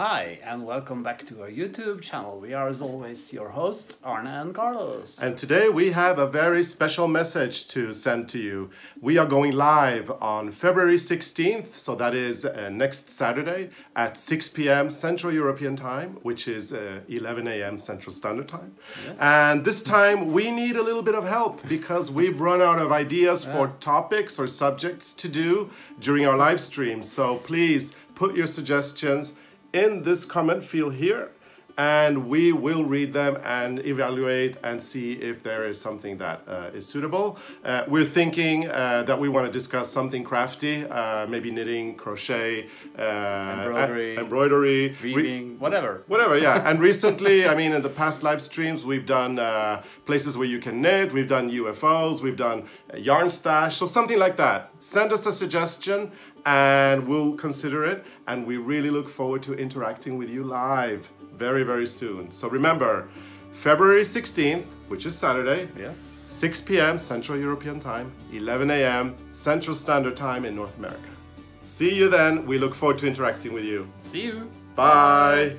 Hi, and welcome back to our YouTube channel. We are, as always, your hosts, Arne and Carlos. And today we have a very special message to send to you. We are going live on February 16th, so that is next Saturday at 6 p.m. Central European Time, which is 11 a.m. Central Standard Time. Yes. And this time we need a little bit of help because we've run out of ideas for topics or subjects to do during our live stream. So please put your suggestions in this comment field here, and we will read them and evaluate and see if there is something that is suitable. We're thinking that we want to discuss something crafty, maybe knitting, crochet, embroidery, weaving, whatever. Whatever, yeah. And recently, I mean, in the past live streams, we've done places where you can knit, we've done UFOs, we've done yarn stash, so something like that. Send us a suggestion and we'll consider it, and we really look forward to interacting with you live very, very soon. So remember, February 16th, which is Saturday, 6 p.m. Central European Time, 11 a.m. Central Standard Time in North America. See you then. We look forward to interacting with you. See you. Bye.